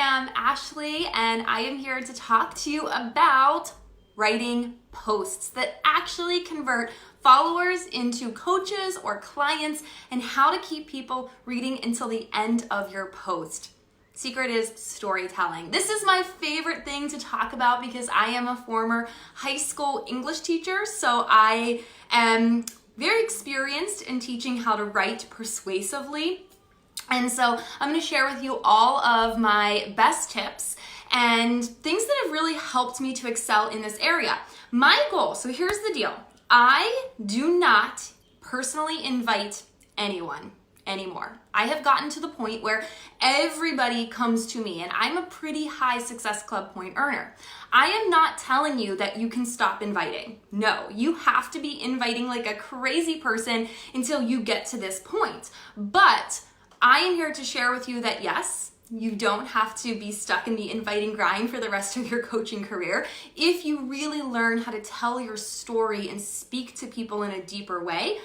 am Ashley, and I am here to talk to you about writing posts that actually convert followers into coaches or clients and how to keep people reading until the end of your post. Secret is storytelling. This is my favorite thing to talk about because I am a former high school English teacher, so I am very experienced in teaching how to write persuasively. And so I'm going to share with you all of my best tips and things that have really helped me to excel in this area. My goal, so here's the deal. I do not personally invite anyone anymore. I have gotten to the point where everybody comes to me, and I'm a pretty high Success Club point earner. I am not telling you that you can stop inviting. No, you have to be inviting like a crazy person until you get to this point. But I am here to share with you that yes, you don't have to be stuck in the inviting grind for the rest of your coaching career if you really learn how to tell your story and speak to people in a deeper way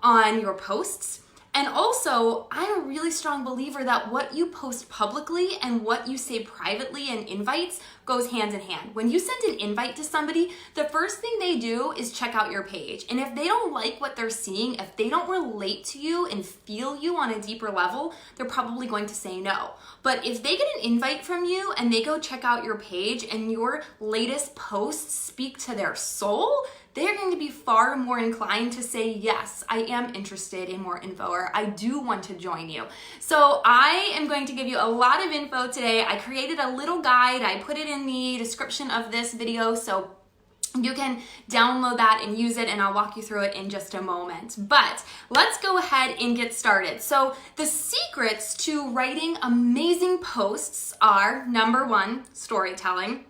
on your posts. And also, I'm a really strong believer that what you post publicly and what you say privately in invites goes hand in hand. When you send an invite to somebody, the first thing they do is check out your page. And if they don't like what they're seeing, if they don't relate to you and feel you on a deeper level, they're probably going to say no. But if they get an invite from you and they go check out your page and your latest posts speak to their soul, they're going to be far more inclined to say, yes, I am interested in more info, or I do want to join you. So I am going to give you a lot of info today. I created a little guide. I put it in the description of this video, so you can download that and use it, and I'll walk you through it in just a moment. But let's go ahead and get started. So the secrets to writing amazing posts are, number one, storytelling.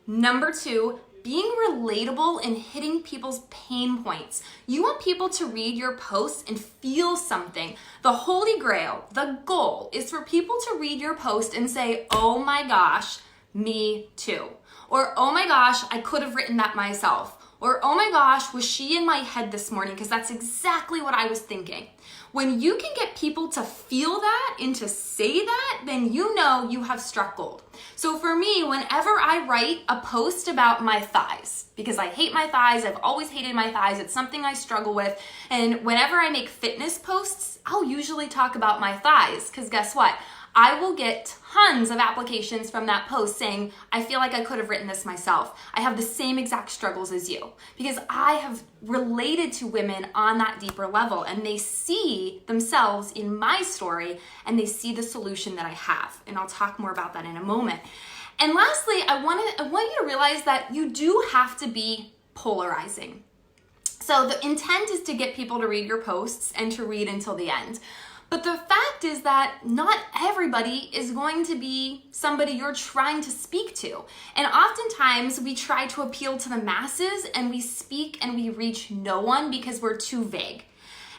Number two, being relatable and hitting people's pain points. You want people to read your posts and feel something. The holy grail, the goal, is for people to read your post and say, oh my gosh, me too. Or, oh my gosh, I could have written that myself. Or, oh my gosh, was she in my head this morning? Because that's exactly what I was thinking. When you can get people to feel that and to say that, then you know you have struck gold. So for me, whenever I write a post about my thighs, because I hate my thighs, I've always hated my thighs, it's something I struggle with, and whenever I make fitness posts, I'll usually talk about my thighs, because guess what? I will get tons of applications from that post saying, I feel like I could have written this myself. I have the same exact struggles as you, because I have related to women on that deeper level, and they see themselves in my story and they see the solution that I have. And I'll talk more about that in a moment. And lastly, I want you to realize that you do have to be polarizing. So the intent is to get people to read your posts and to read until the end. But the fact is that not everybody is going to be somebody you're trying to speak to. And oftentimes we try to appeal to the masses and we speak and we reach no one because we're too vague.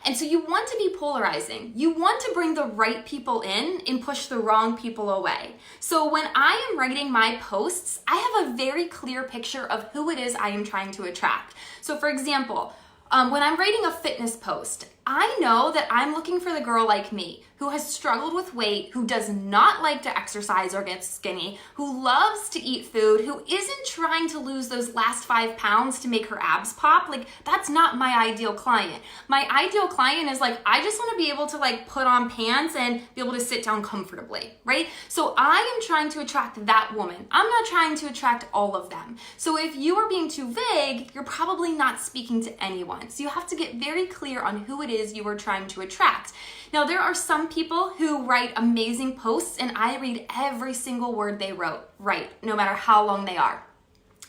And so you want to be polarizing. You want to bring the right people in and push the wrong people away. So when I am writing my posts, I have a very clear picture of who it is I am trying to attract. So for example, when I'm writing a fitness post, I know that I'm looking for the girl like me who has struggled with weight, who does not like to exercise or get skinny, who loves to eat food, who isn't trying to lose those last 5 pounds to make her abs pop. Like, that's not my ideal client. My ideal client is like, I just want to be able to like put on pants and be able to sit down comfortably, right? So I am trying to attract that woman. I'm not trying to attract all of them. So if you are being too vague, you're probably not speaking to anyone. So you have to get very clear on who it is you are trying to attract. Now, there are some people who write amazing posts and I read every single word they write, no matter how long they are.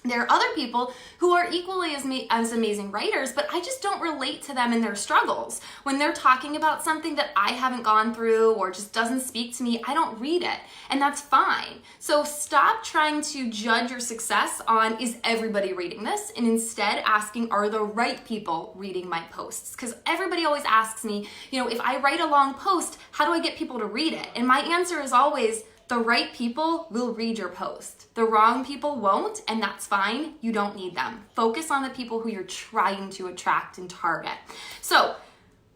There are other people who are equally as amazing writers, but I just don't relate to them and their struggles. When they're talking about something that I haven't gone through or just doesn't speak to me, I don't read it, and that's fine. So stop trying to judge your success on, is everybody reading this? And instead asking, are the right people reading my posts? Because everybody always asks me, if I write a long post, how do I get people to read it? And my answer is always, the right people will read your post. The wrong people won't, and that's fine. You don't need them. Focus on the people who you're trying to attract and target. So,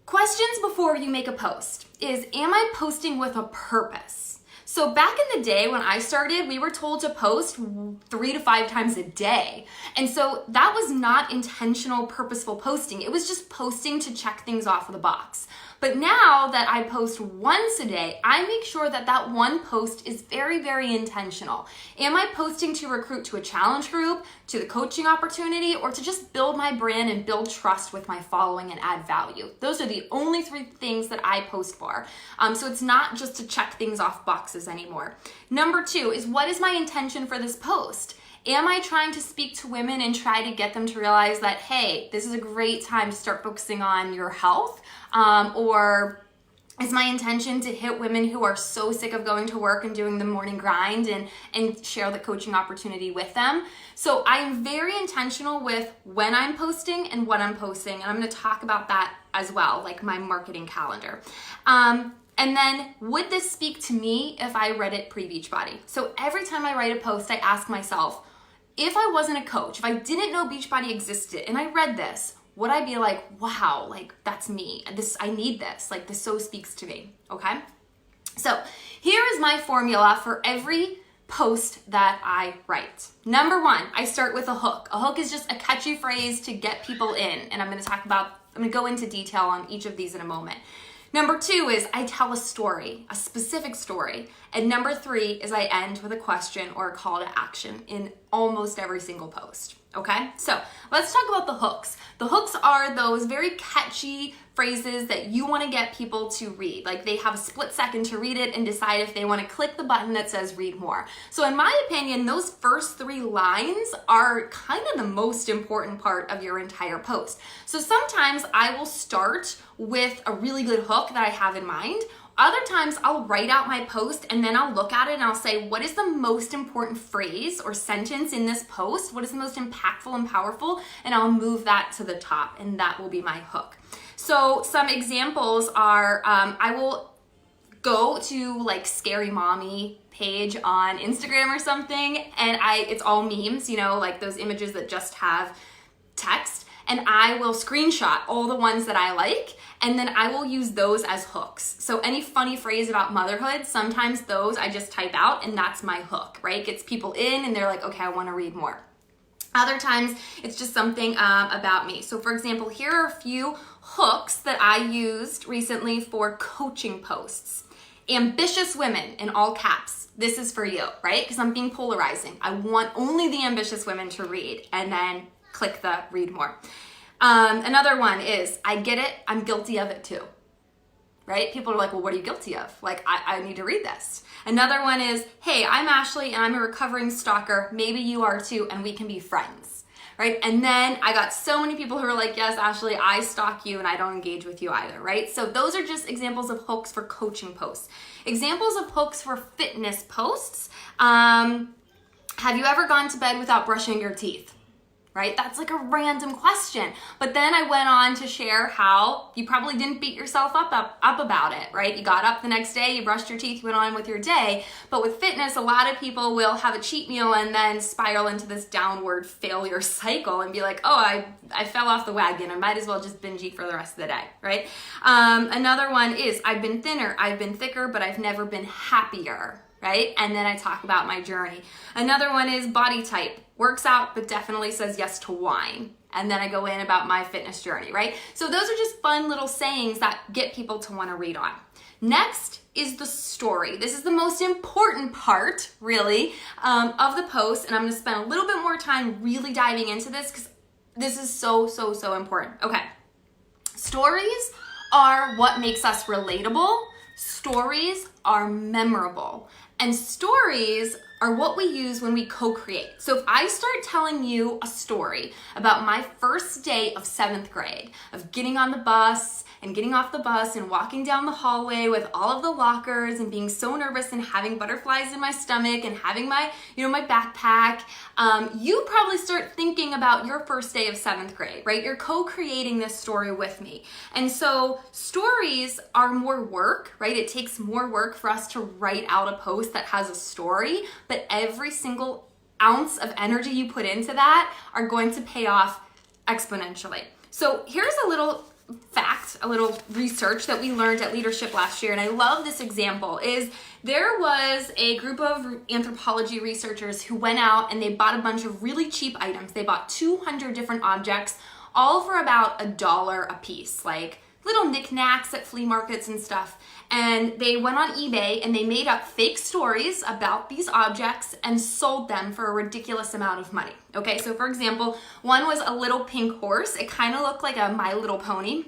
questions before you make a post is, am I posting with a purpose? So back in the day when I started, we were told to post 3 to 5 times a day. And so that was not intentional, purposeful posting. It was just posting to check things off of the box. But now that I post once a day, I make sure that that one post is very, very intentional. Am I posting to recruit to a challenge group, to the coaching opportunity, or to just build my brand and build trust with my following and add value? Those are the only 3 things that I post for. So it's not just to check things off boxes anymore. Number 2 is, what is my intention for this post? Am I trying to speak to women and try to get them to realize that, hey, this is a great time to start focusing on your health? Or is my intention to hit women who are so sick of going to work and doing the morning grind and share the coaching opportunity with them? So I'm very intentional with when I'm posting and what I'm posting, and I'm going to talk about that as well, like my marketing calendar. And then, would this speak to me if I read it pre-Beachbody? So every time I write a post, I ask myself, if I wasn't a coach, if I didn't know Beachbody existed and I read this, would I be like, wow, like that's me. I need this. Like this so speaks to me, okay? So here is my formula for every post that I write. Number 1, I start with a hook. A hook is just a catchy phrase to get people in, and I'm gonna go into detail on each of these in a moment. Number 2 is I tell a story, a specific story. And number 3 is I end with a question or a call to action in almost every single post, okay? So let's talk about the hooks. The hooks are those very catchy phrases that you want to get people to read. Like they have a split second to read it and decide if they want to click the button that says read more. So in my opinion, those first 3 lines are kind of the most important part of your entire post. So sometimes I will start with a really good hook that I have in mind. Other times I'll write out my post and then I'll look at it and I'll say, what is the most important phrase or sentence in this post? What is the most impactful and powerful? And I'll move that to the top, and that will be my hook. So some examples are, I will go to like Scary Mommy page on Instagram or something, and it's all memes, like those images that just have text, and I will screenshot all the ones that I like, and then I will use those as hooks. So any funny phrase about motherhood, sometimes those I just type out and that's my hook, right? Gets people in and they're like, okay, I wanna read more. Other times it's just something about me. So for example, here are a few hooks that I used recently for coaching posts. Ambitious women in all caps. This is for you, right? Because I'm being polarizing. I want only the ambitious women to read, and then click the read more. Another one is, I get it, I'm guilty of it too, right? People are like, well, what are you guilty of? Like, I need to read this. Another one is, hey, I'm Ashley and I'm a recovering stalker. Maybe you are too, and we can be friends, right? And then I got so many people who are like, yes, Ashley, I stalk you and I don't engage with you either, right? So those are just examples of hooks for coaching posts. Examples of hooks for fitness posts. Have you ever gone to bed without brushing your teeth? Right? That's like a random question. But then I went on to share how you probably didn't beat yourself up about it, right? You got up the next day, you brushed your teeth, you went on with your day. But with fitness, a lot of people will have a cheat meal and then spiral into this downward failure cycle and be like, oh, I fell off the wagon. I might as well just binge eat for the rest of the day, right? Another one is, I've been thinner, I've been thicker, but I've never been happier, right? And then I talk about my journey. Another one is body type. Works out, but definitely says yes to wine. And then I go in about my fitness journey, right? So those are just fun little sayings that get people to want to read on. Next is the story. This is the most important part, really, of the post. And I'm going to spend a little bit more time really diving into this because this is so, so, so important. Okay. Stories are what makes us relatable. Stories are memorable. And stories are what we use when we co-create. So if I start telling you a story about my first day of 7th grade, of getting on the bus and getting off the bus and walking down the hallway with all of the lockers and being so nervous and having butterflies in my stomach and having my, my backpack, you probably start thinking about your first day of 7th grade, right? You're co-creating this story with me. And so stories are more work, right? It takes more work for us to write out a post that has a story, but every single ounce of energy you put into that are going to pay off exponentially. So here's a little fact, a little research that we learned at leadership last year, and I love this example, is there was a group of anthropology researchers who went out and they bought a bunch of really cheap items. They bought 200 different objects, all for about $1 a piece, like little knickknacks at flea markets and stuff. And they went on eBay and they made up fake stories about these objects and sold them for a ridiculous amount of money. Okay, so for example, one was a little pink horse. It kind of looked like a My Little Pony.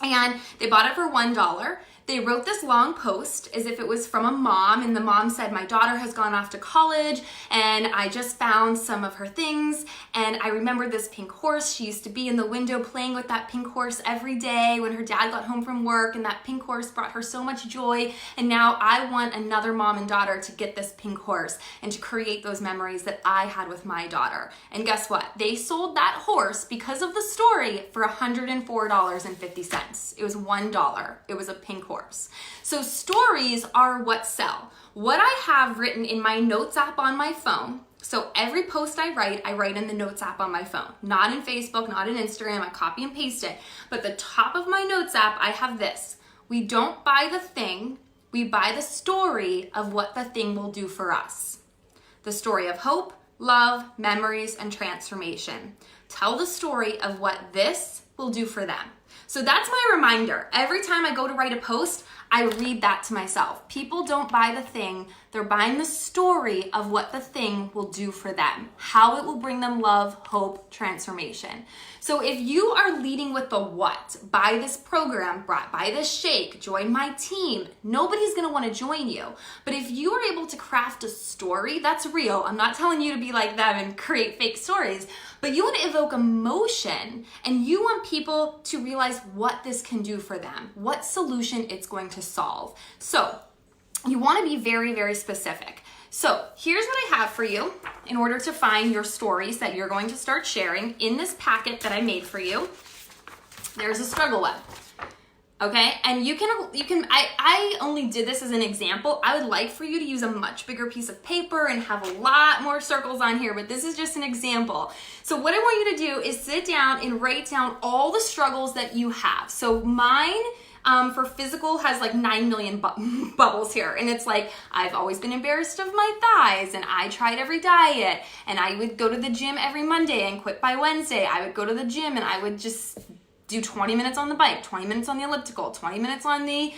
And they bought it for $1. They wrote this long post as if it was from a mom, and the mom said, my daughter has gone off to college and I just found some of her things, and I remember this pink horse. She used to be in the window playing with that pink horse every day when her dad got home from work, and that pink horse brought her so much joy, and now I want another mom and daughter to get this pink horse and to create those memories that I had with my daughter. And guess what? They sold that horse because of the story for $104.50. It was $1. It was a pink horse. So stories are what sell. What I have written in my notes app on my phone, so every post I write in the notes app on my phone. Not in Facebook, not in Instagram, I copy and paste it. But the top of my notes app, I have this. We don't buy the thing, we buy the story of what the thing will do for us. The story of hope, love, memories, and transformation. Tell the story of what this will do for them. So that's my reminder. Every time I go to write a post, I read that to myself. People don't buy the thing, they're buying the story of what the thing will do for them, how it will bring them love, hope, transformation. So if you are leading with the what, buy this program, buy this shake, join my team, nobody's gonna wanna join you. But if you are able to craft a story that's real, I'm not telling you to be like them and create fake stories, but you want to evoke emotion and you want people to realize what this can do for them, what solution it's going to solve. So you want to be very, very specific. So here's what I have for you in order to find your stories that you're going to start sharing. In this packet that I made for you, there's a struggle web. Okay, and I only did this as an example. I would like for you to use a much bigger piece of paper and have a lot more circles on here, but this is just an example. So what I want you to do is sit down and write down all the struggles that you have. So mine, for physical, has like 9 million bubbles here. And it's like, I've always been embarrassed of my thighs, and I tried every diet, and I would go to the gym every Monday and quit by Wednesday. I would go to the gym and I would just do 20 minutes on the bike, 20 minutes on the elliptical, 20 minutes on the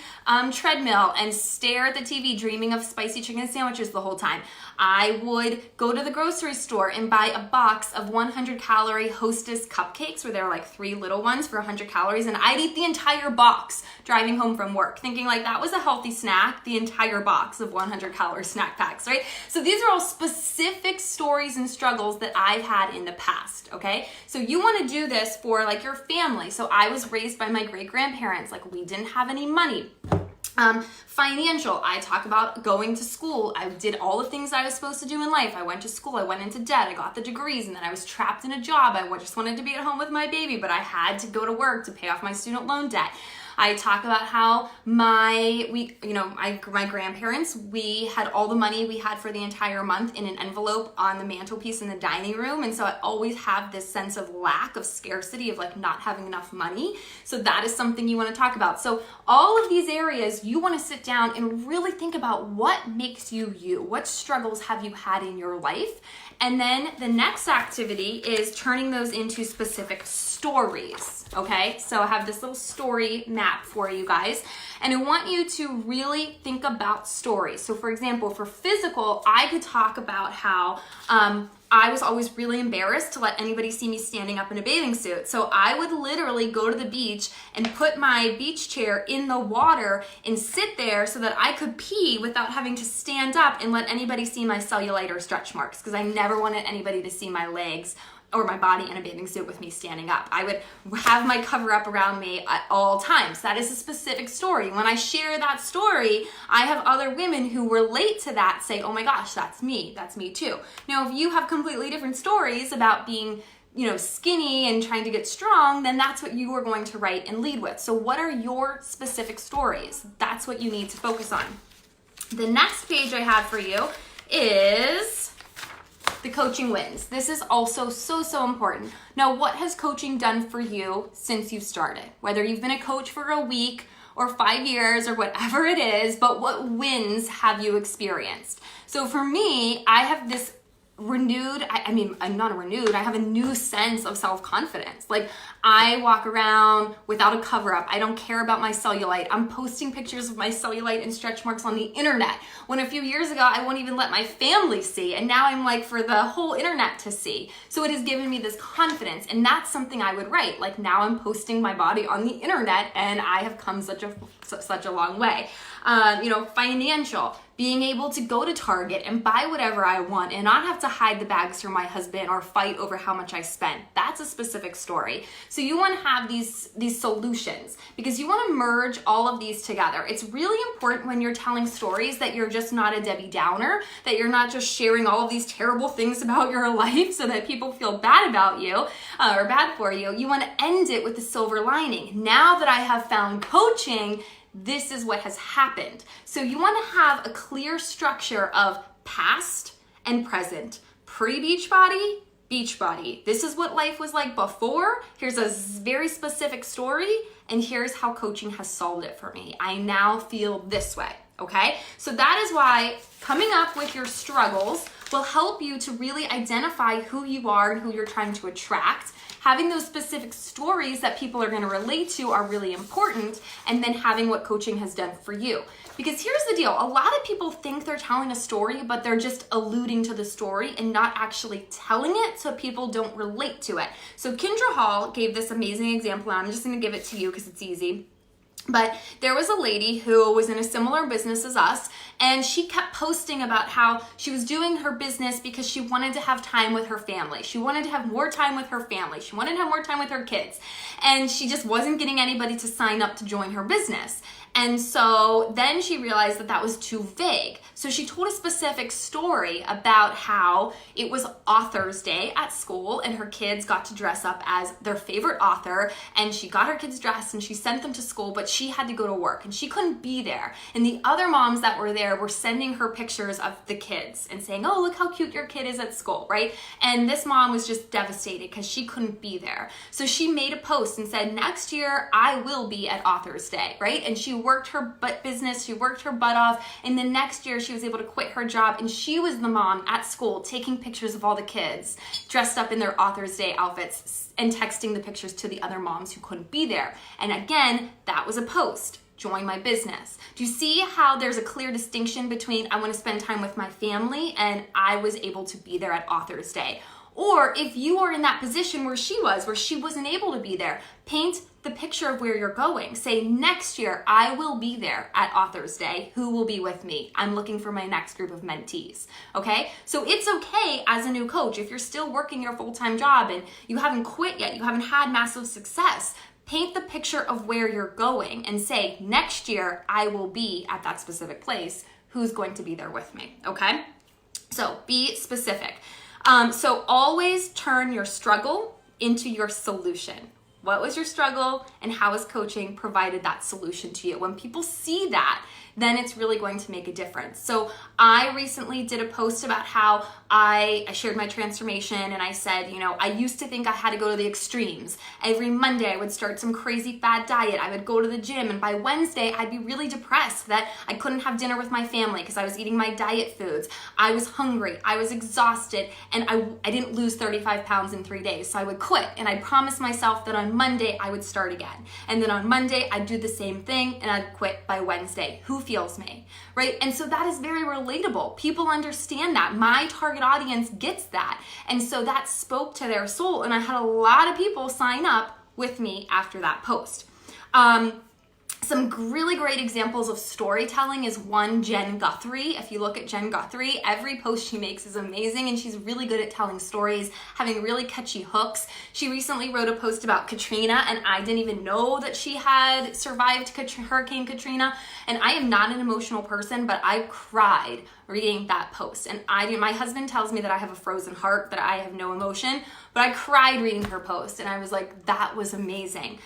treadmill, and stare at the TV dreaming of spicy chicken sandwiches the whole time. I would go to the grocery store and buy a box of 100-calorie Hostess cupcakes, where there were like 3 little ones for 100 calories, and I'd eat the entire box driving home from work, thinking like that was a healthy snack, the entire box of 100-calorie snack packs, right? So these are all specific stories and struggles that I've had in the past, okay? So you want to do this for like your family. So I was raised by my great-grandparents, like we didn't have any money. Financial, I talk about going to school. I did all the things I was supposed to do in life. I went to school, I went into debt, I got the degrees, and then I was trapped in a job. I just wanted to be at home with my baby, but I had to go to work to pay off my student loan debt. I talk about how my grandparents, we had all the money we had for the entire month in an envelope on the mantelpiece in the dining room. And so I always have this sense of lack, of scarcity, of like not having enough money. So that is something you want to talk about. So all of these areas, you want to sit down and really think about what makes you you. What struggles have you had in your life? And then the next activity is turning those into specific stories, okay? So I have this little story map for you guys, and I want you to really think about stories. So for example, for physical, I could talk about how I was always really embarrassed to let anybody see me standing up in a bathing suit. So I would literally go to the beach and put my beach chair in the water and sit there so that I could pee without having to stand up and let anybody see my cellulite or stretch marks, because I never wanted anybody to see my legs or my body in a bathing suit with me standing up. I would have my cover up around me at all times. That is a specific story. When I share that story, I have other women who relate to that say, oh my gosh, that's me too. Now, if you have completely different stories about being skinny and trying to get strong, then that's what you are going to write and lead with. So what are your specific stories? That's what you need to focus on. The next page I have for you is the coaching wins. This is also so important. Now, what has coaching done for you since you started? Whether you've been a coach for a week or 5 years or whatever it is, but what wins have you experienced? So for me, I have this renewed, I'm not renewed, I have a new sense of self-confidence. Like, I walk around without a cover-up. I don't care about my cellulite. I'm posting pictures of my cellulite and stretch marks on the internet, when a few years ago I won't even let my family see, and now I'm like for the whole internet to see. So it has given me this confidence, and that's something I would write. Like, now I'm posting my body on the internet, and I have come such a long way. Financial, being able to go to Target and buy whatever I want and not have to hide the bags from my husband or fight over how much I spend. That's a specific story. So you want to have these solutions, because you want to merge all of these together. It's really important when you're telling stories that you're just not a Debbie Downer, that you're not just sharing all of these terrible things about your life so that people feel bad about you or bad for you. You want to end it with the silver lining. Now that I have found coaching, this is what has happened. So you want to have a clear structure of past and present. Pre-beach body, beach body. This is what life was like before. Here's a very specific story, and here's how coaching has solved it for me. I now feel this way, okay? So that is why coming up with your struggles will help you to really identify who you are and who you're trying to attract. Having those specific stories that people are going to relate to are really important, and then having what coaching has done for you. Because here's the deal, a lot of people think they're telling a story, but they're just alluding to the story and not actually telling it, so people don't relate to it. So Kendra Hall gave this amazing example, and I'm just going to give it to you because it's easy. But there was a lady who was in a similar business as us, and she kept posting about how she was doing her business because she wanted to have time with her family. She wanted to have more time with her family. She wanted to have more time with her kids. And she just wasn't getting anybody to sign up to join her business. And so then she realized that that was too vague. So she told a specific story about how it was Author's Day at school, and her kids got to dress up as their favorite author, and she got her kids dressed and she sent them to school, but she had to go to work and she couldn't be there. And the other moms that were there were sending her pictures of the kids and saying, oh, look how cute your kid is at school, right? And this mom was just devastated because she couldn't be there. So she made a post and said, next year I will be at Author's Day, right? And she worked her business, she worked her butt off, and then next year she was able to quit her job, and she was the mom at school taking pictures of all the kids dressed up in their Author's Day outfits and texting the pictures to the other moms who couldn't be there. And again, that was a post. Join my business. Do you see how there's a clear distinction between I want to spend time with my family and I was able to be there at Author's Day? Or if you are in that position where she wasn't able to be there, paint the picture of where you're going. Say, next year, I will be there at Author's Day. Who will be with me? I'm looking for my next group of mentees, okay? So it's okay as a new coach, if you're still working your full-time job and you haven't quit yet, you haven't had massive success, paint the picture of where you're going and say, next year, I will be at that specific place. Who's going to be there with me, okay? So be specific. So always turn your struggle into your solution. What was your struggle, and how has coaching provided that solution to you? When people see that, then it's really going to make a difference. So I recently did a post about how I shared my transformation, and I said, I used to think I had to go to the extremes. Every Monday I would start some crazy fad diet. I would go to the gym, and by Wednesday I'd be really depressed that I couldn't have dinner with my family because I was eating my diet foods. I was hungry, I was exhausted, and I didn't lose 35 pounds in 3 days. So I would quit, and I promised myself that on Monday I would start again. And then on Monday I'd do the same thing, and I'd quit by Wednesday. Who feels me, right? And so that is very relatable. People understand that. My target audience gets that. And so that spoke to their soul. And I had a lot of people sign up with me after that post. Some really great examples of storytelling is one, Jen Guthrie. If you look at Jen Guthrie, every post she makes is amazing, and she's really good at telling stories, having really catchy hooks. She recently wrote a post about Katrina, and I didn't even know that she had survived Hurricane Katrina. And I am not an emotional person, but I cried reading that post. And my husband tells me that I have a frozen heart, that I have no emotion, but I cried reading her post, and I was like, that was amazing.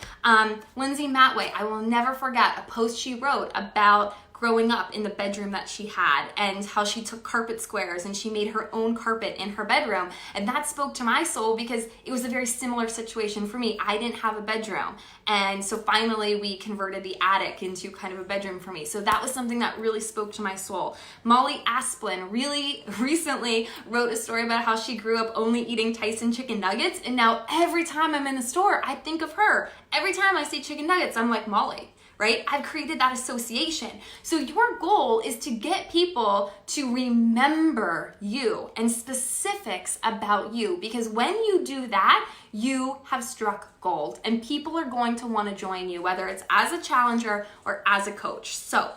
Lindsay Matway, I will never forget a post she wrote about growing up in the bedroom that she had, and how she took carpet squares and she made her own carpet in her bedroom. And that spoke to my soul because it was a very similar situation for me. I didn't have a bedroom. And so finally we converted the attic into kind of a bedroom for me. So that was something that really spoke to my soul. Molly Asplin really recently wrote a story about how she grew up only eating Tyson chicken nuggets. And now every time I'm in the store, I think of her. Every time I see chicken nuggets, I'm like, Molly. Right? I've created that association. So your goal is to get people to remember you and specifics about you, because when you do that, you have struck gold and people are going to want to join you, whether it's as a challenger or as a coach. So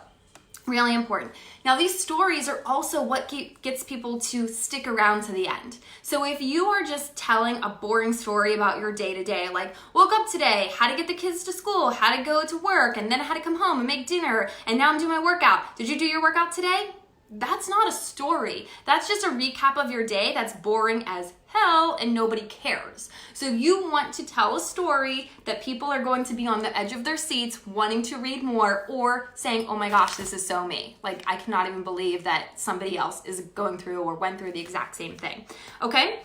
really important. Now, these stories are also what gets people to stick around to the end. So if you are just telling a boring story about your day-to-day, like woke up today, had to get the kids to school, had to go to work, and then I had to come home and make dinner, and now I'm doing my workout. Did you do your workout today? That's not a story. That's just a recap of your day that's boring as hell and nobody cares. So you want to tell a story that people are going to be on the edge of their seats wanting to read more, or saying, oh my gosh, this is so me. Like, I cannot even believe that somebody else is going through or went through the exact same thing. Okay?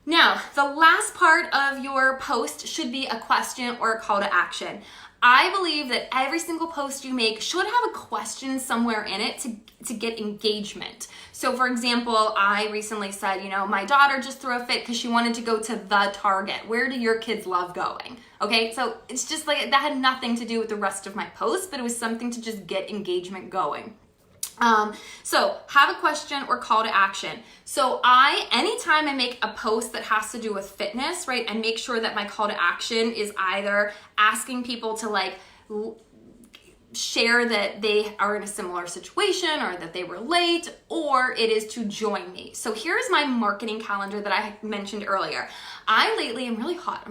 Now, the last part of your post should be a question or a call to action. I believe that every single post you make should have a question somewhere in it to get engagement. So for example, I recently said, my daughter just threw a fit because she wanted to go to the Target. Where do your kids love going? Okay, so it's just like, that had nothing to do with the rest of my post, but it was something to just get engagement going. So have a question or call to action. So anytime I make a post that has to do with fitness, right, I make sure that my call to action is either asking people to share that they are in a similar situation or that they relate, or it is to join me. So here's my marketing calendar that I mentioned earlier. I lately, I'm really hot,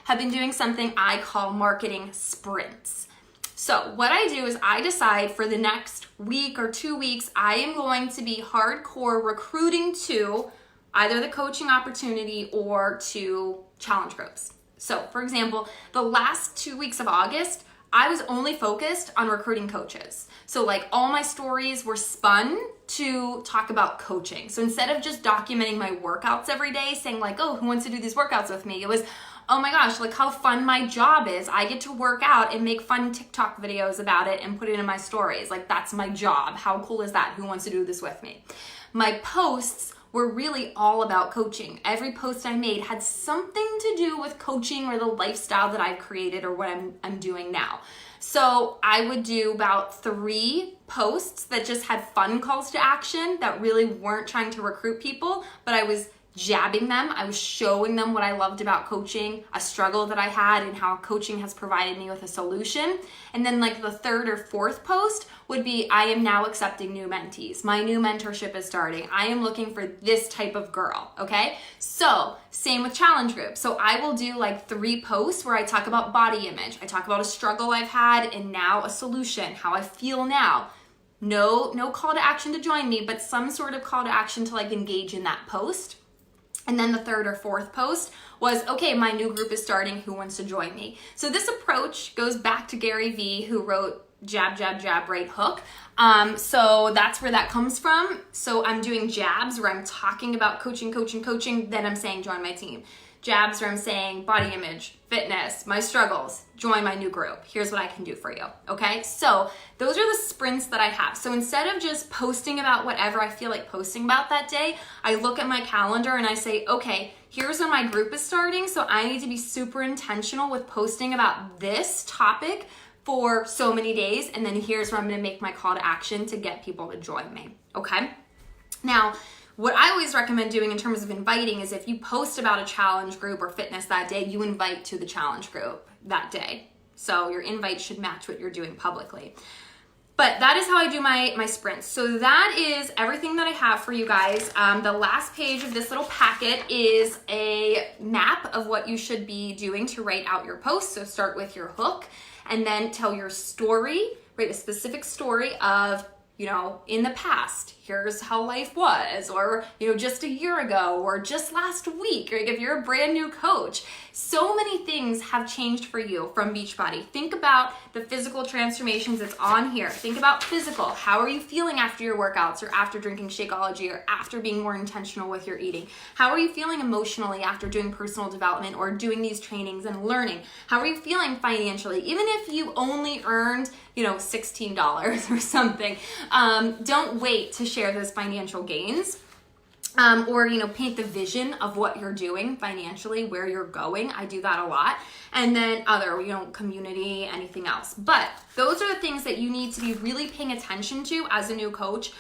have been doing something I call marketing sprints. So what I do is I decide for the next week or 2 weeks, I am going to be hardcore recruiting to either the coaching opportunity or to challenge groups. So for example, the last 2 weeks of August, I was only focused on recruiting coaches. So all my stories were spun to talk about coaching. So instead of just documenting my workouts every day, saying oh, who wants to do these workouts with me? It was, oh my gosh, look how fun my job is. I get to work out and make fun TikTok videos about it and put it in my stories. That's my job. How cool is that? Who wants to do this with me? My posts were really all about coaching. Every post I made had something to do with coaching or the lifestyle that I've created or what I'm doing now. So I would do about 3 posts that just had fun calls to action that really weren't trying to recruit people, but I was jabbing them. I was showing them what I loved about coaching, a struggle that I had, and how coaching has provided me with a solution. And then the 3rd or 4th post would be, I am now accepting new mentees. My new mentorship is starting. I am looking for this type of girl, okay? So same with challenge groups. So I will do 3 posts where I talk about body image. I talk about a struggle I've had and now a solution, how I feel now. No call to action to join me, but some sort of call to action to engage in that post. And then the 3rd or 4th post was, okay, my new group is starting. Who wants to join me? So this approach goes back to Gary Vee, who wrote Jab, Jab, Jab, Right Hook. So that's where that comes from. So I'm doing jabs where I'm talking about coaching. Then I'm saying, join my team. Jabs where I'm saying body image, fitness, my struggles, join my new group. Here's what I can do for you, okay? So those are the sprints that I have. So instead of just posting about whatever I feel like posting about that day, I look at my calendar and I say, okay, here's when my group is starting, so I need to be super intentional with posting about this topic for so many days, and then here's where I'm gonna make my call to action to get people to join me, okay? Now, what I always recommend doing in terms of inviting is if you post about a challenge group or fitness that day, you invite to the challenge group that day. So your invite should match what you're doing publicly. But that is how I do my sprints. So that is everything that I have for you guys. The last page of this little packet is a map of what you should be doing to write out your post. So start with your hook and then tell your story, write a specific story of in the past, here's how life was, or, just a year ago, or just last week, or if you're a brand new coach. So many things have changed for you from Beachbody. Think about the physical transformations that's on here. Think about physical. How are you feeling after your workouts, or after drinking Shakeology, or after being more intentional with your eating? How are you feeling emotionally after doing personal development or doing these trainings and learning? How are you feeling financially? Even if you only earned, $16 or something, don't wait to share those financial gains. Or paint the vision of what you're doing financially, where you're going. I do that a lot. And then other, community, anything else. But those are the things that you need to be really paying attention to as a new coach,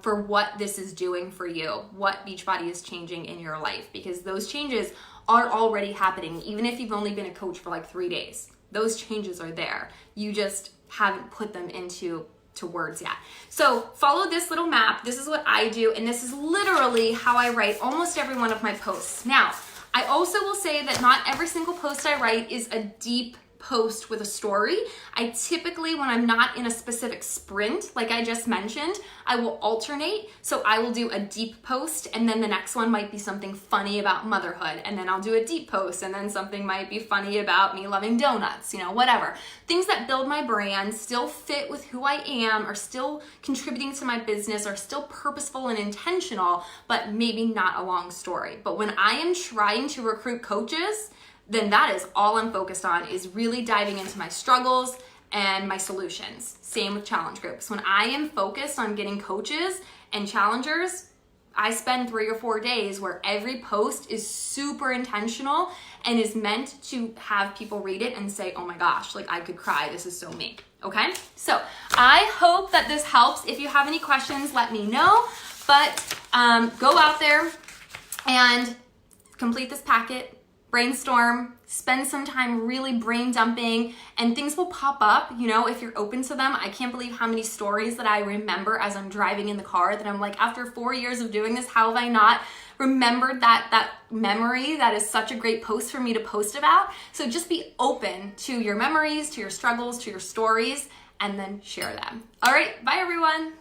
for what this is doing for you, what Beachbody is changing in your life, because those changes are already happening, even if you've only been a coach for like 3 days. Those changes are there. You just haven't put them into words yet. So follow this little map. This is what I do, and this is literally how I write almost every one of my posts. Now, I also will say that not every single post I write is a deep post with a story. I typically, when I'm not in a specific sprint, like I just mentioned, I will alternate. So I will do a deep post, and then the next one might be something funny about motherhood, and then I'll do a deep post, and then something might be funny about me loving donuts, whatever. Things that build my brand, still fit with who I am, are still contributing to my business, are still purposeful and intentional, but maybe not a long story. But when I am trying to recruit coaches, then that is all I'm focused on, is really diving into my struggles and my solutions. Same with challenge groups. When I am focused on getting coaches and challengers, I spend 3 or 4 days where every post is super intentional and is meant to have people read it and say, oh my gosh, like I could cry, this is so me, okay? So I hope that this helps. If you have any questions, let me know, but go out there and complete this packet, brainstorm, spend some time really brain dumping, and things will pop up, if you're open to them. I can't believe how many stories that I remember as I'm driving in the car that I'm like, after 4 years of doing this, how have I not remembered that memory? That is such a great post for me to post about. So just be open to your memories, to your struggles, to your stories, and then share them. All right, bye everyone.